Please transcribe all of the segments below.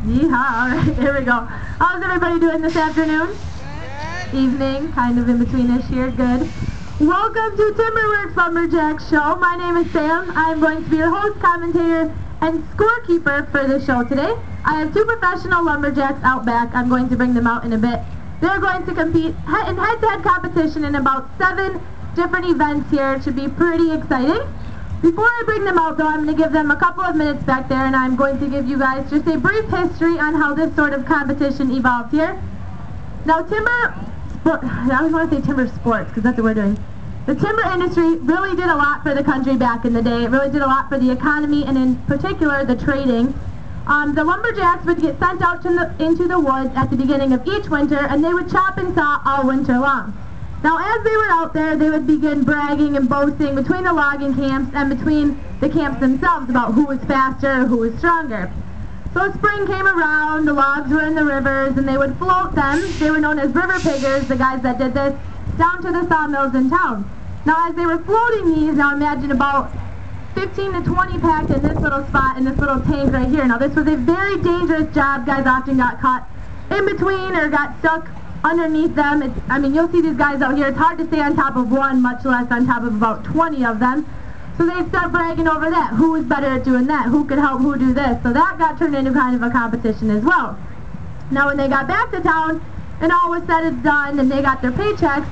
Yeehaw. All right, here we go. How's everybody doing this afternoon? Evening, kind of in between-ish here. Good. Welcome to Timberworks Lumberjacks show. My name is Sam. I'm going to be your host, commentator, and scorekeeper for the show today. I have two professional lumberjacks out back. I'm going to bring them out in a bit. They're going to compete in head-to-head competition in about 7 different events here. It should be pretty exciting. Before I bring them out, though, I'm going to give them a couple of minutes back there, and I'm going to give you guys just a brief history on how this sort of competition evolved here. Now, I always want to say timber sports, because that's what we're doing. The timber industry really did a lot for the country back in the day. It really did a lot for the economy, and in particular, the trading. The lumberjacks would get sent out into the woods at the beginning of each winter, and they would chop and saw all winter long. Now, as they were out there, they would begin bragging and boasting between the logging camps and between the camps themselves about who was faster, who was stronger. So spring came around, the logs were in the rivers, and they would float them. They were known as river piggers, the guys that did this, down to the sawmills in town. Now, as they were floating these, now imagine about 15 to 20 packed in this little spot, in this little tank right here. Now, this was a very dangerous job. Guys often got caught in between or got stuck underneath them. You'll see these guys out here. It's hard to stay on top of one, much less on top of about 20 of them. So they'd start bragging over that. Who was better at doing that? Who could help who do this? So that got turned into kind of a competition as well. Now when they got back to town and all was said and done and they got their paychecks,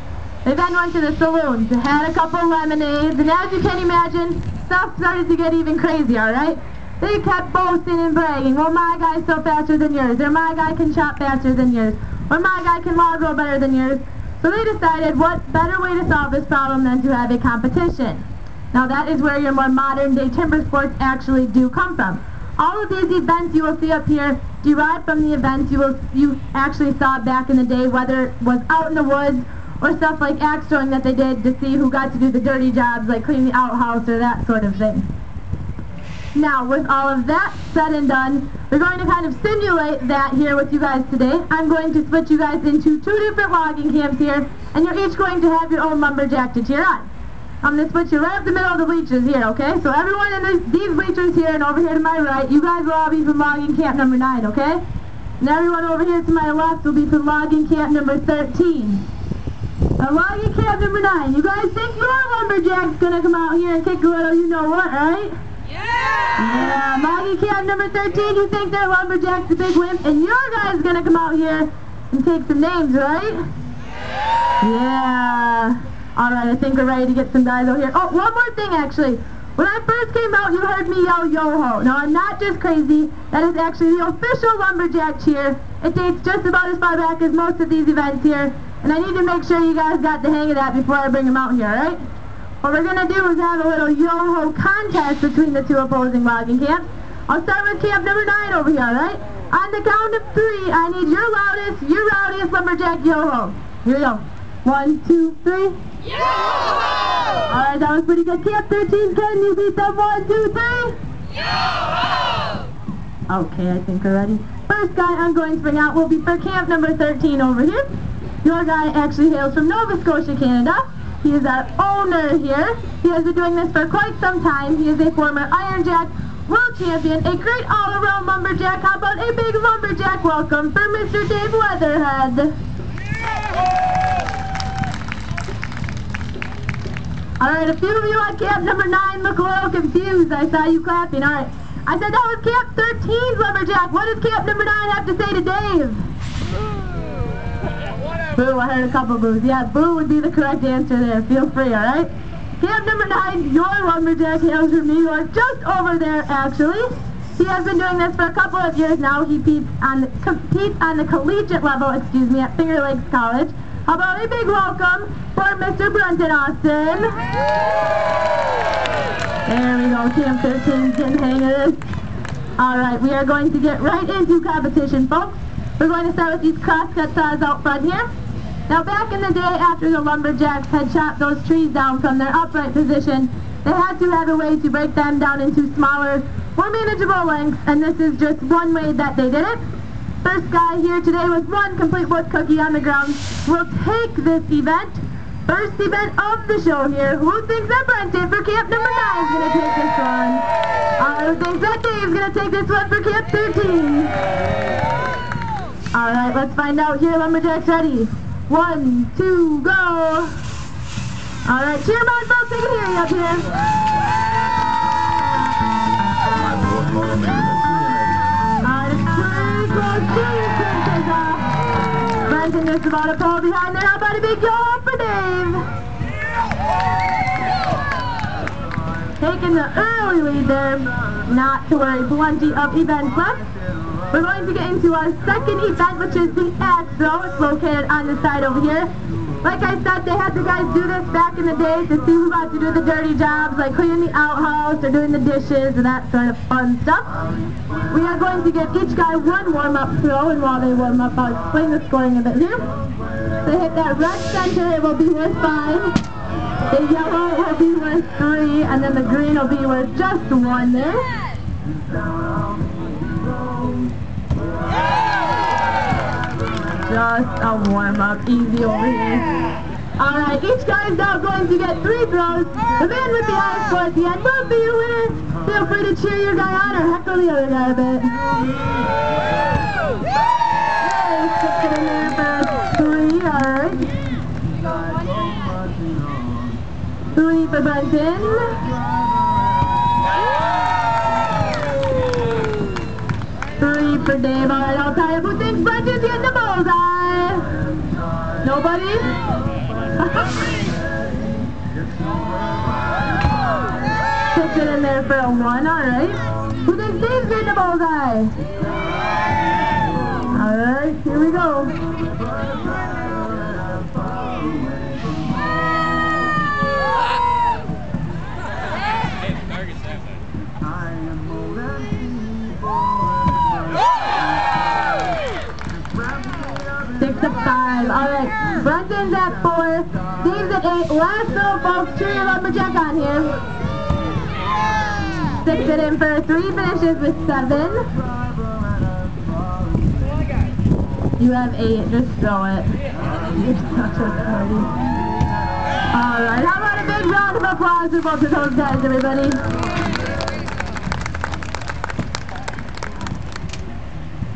they then went to the saloons. They had a couple of lemonades, and as you can imagine, stuff started to get even crazier, right? They kept boasting and bragging. Well, my guy's so faster than yours, or my guy can chop faster than yours, or my guy can log roll better than yours. So they decided what better way to solve this problem than to have a competition. Now that is where your more modern day timber sports actually do come from. All of these events you will see up here derive from the events you actually saw back in the day, whether it was out in the woods or stuff like axe throwing that they did to see who got to do the dirty jobs like cleaning the outhouse or that sort of thing. Now, with all of that said and done, we're going to kind of simulate that here with you guys today. I'm going to split you guys into 2 different logging camps here, and you're each going to have your own lumberjack to cheer on. I'm going to split you right up the middle of the bleachers here, okay? So everyone in these bleachers here and over here to my right, you guys will all be from logging camp number 9, okay? And everyone over here to my left will be from logging camp number 13. Now, logging camp number 9, you guys think your lumberjack's going to come out here and kick a little you-know-what, right? Yeah, logging camp number 13, you think their lumberjack's a big wimp, and your guy's gonna come out here and take some names, right? Yeah. Alright, I think we're ready to get some guys out here. Oh, one more thing actually. When I first came out, you heard me yell yo-ho. Now, I'm not just crazy. That is actually the official lumberjack cheer. It dates just about as far back as most of these events here, and I need to make sure you guys got the hang of that before I bring them out here, alright? What we're going to do is have a little yo-ho contest between the 2 opposing logging camps. I'll start with camp number 9 over here, alright? On the count of 3, I need your rowdiest lumberjack yo-ho. Here we go. 1, 2, 3. Yo-ho! Alright, that was pretty good. Camp 13, can you beat them? 1, 2, 3. Yo-ho! Okay, I think we're ready. First guy I'm going to bring out will be for camp number 13 over here. Your guy actually hails from Nova Scotia, Canada. He is our owner here. He has been doing this for quite some time. He is a former Ironjack world champion, a great all-around lumberjack. How about a big lumberjack welcome for Mr. Dave Weatherhead? Alright, a few of you on camp number 9 look a little confused. I saw you clapping. Alright, I said that was camp 13's lumberjack. What does camp number 9 have to say to Dave? Boo, I heard a couple boos. Yeah, boo would be the correct answer there. Feel free, alright? Camp number 9, your lumberjack hails from New York, just over there, actually. He has been doing this for a couple of years now. He competes on the collegiate level, at Finger Lakes College. How about a big welcome for Mr. Brunton Austin? There we go, Camp 13 can hang of this. Alright, we are going to get right into competition, folks. We're going to start with these crosscut saws out front here. Now back in the day, after the lumberjacks had chopped those trees down from their upright position, they had to have a way to break them down into smaller, more manageable lengths, and this is just one way that they did it. First guy here today with 1 complete wood cookie on the ground will take this event First event of the show here. Who thinks that Brenton for camp number 9 is going to take this one? Who thinks that Dave's going to take this one for camp 13? Alright, let's find out here. Lumberjacks ready. 1, 2, go! Alright, cheer them on, folks. They can hear you up here. Brenton just about a pole behind there. How about a big yo for Dave? Taking the early lead there. Not to worry, plenty of events left. We're going to get into our second event, which is the axe throw. It's located on the side over here. Like I said, they had the guys do this back in the day to see who got to do the dirty jobs, like cleaning the outhouse or doing the dishes and that sort of fun stuff. We are going to give each guy one warm-up throw, and while they warm up, I'll explain the scoring a bit here. They hit that red center, it will be worth 5. The yellow will be worth 3, and then the green will be worth just 1 there. Just a warm-up, easy over here. Alright, each guy is now going to get 3 throws. The man with the highest score at the end will be your winner. Feel free to cheer your guy on or heckle the other guy a bit. Hey, stick it in there for 3, alright. 3 for Brenton. 3 for Dave. Alright, I'll tie up. Who thinks Brenton's getting the bullseye? Nobody? Stick it in there for a 1, alright. Who thinks Dave's getting the bullseye? Alright, here we go. To 5. Alright, Brenton's at 4, Dave's at 8. Last throw, folks. Cheer your Lumberjack on here. Sticks it in for 3, finishes with 7. You have 8, just throw it. You're such a party. Alright, how about a big round of applause for both of those guys, everybody?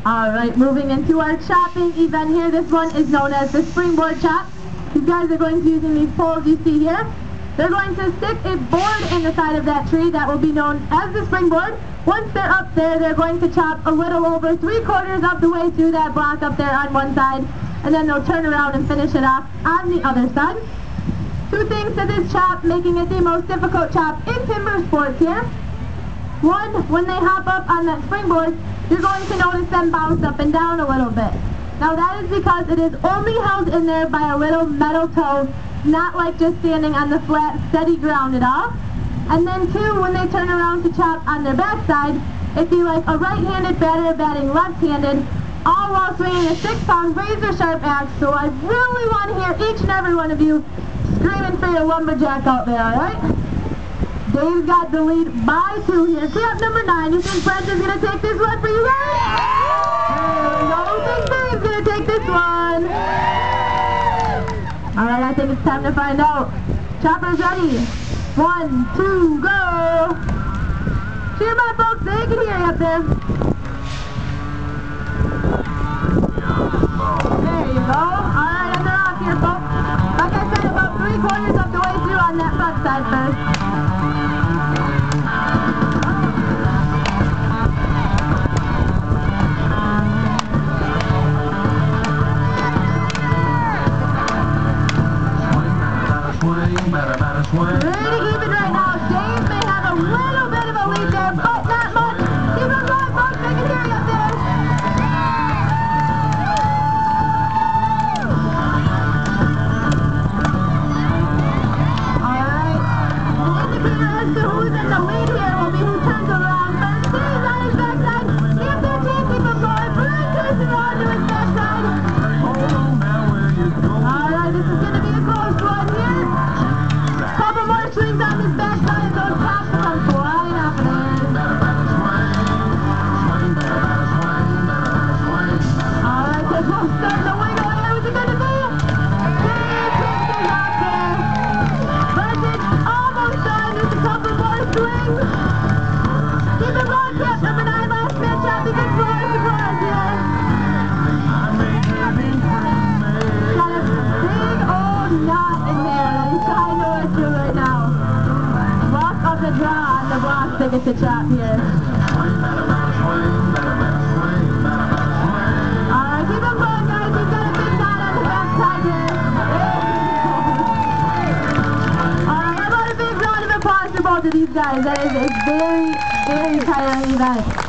Alright, moving into our chopping event here. This one is known as the springboard chop. These guys are going to be using these poles you see here. They're going to stick a board in the side of that tree that will be known as the springboard. Once they're up there, they're going to chop a little over 3/4 of the way through that block up there on one side, and then they'll turn around and finish it off on the other side. 2 things to this chop, making it the most difficult chop in timber sports here. 1, when they hop up on that springboard, you're going to notice them bounce up and down a little bit. Now that is because it is only held in there by a little metal toe, not like just standing on the flat, steady ground at all. And then 2, when they turn around to chop on their backside, it'd be like a right-handed batter batting left-handed, all while swinging a 6-pound razor-sharp axe. So I really want to hear each and every one of you screaming for your lumberjack out there, alright? Dave's got the lead by 2 here. Camp number 9. You think Brenton's going to take this one for you guys? There we go. Who thinks Dave's going to take this one? Alright, I think it's time to find out. Choppers ready. 1, 2, go! Cheer my folks, they can hear you up there. There you go. Alright, and they're off here, folks. Like I said, about 3/4 of the way through on that front side first. Pretty even right now. Dave may have a little bit of a lead there, but not much. Keep it going, folks. not in there that he's trying to work through right now. Walk of the draw on the block to get the chop here. Alright, keep him going, guys. He's got a big knot on the backside here. Alright, how about a big round of applause for both of these guys? That is a very, very tiring event.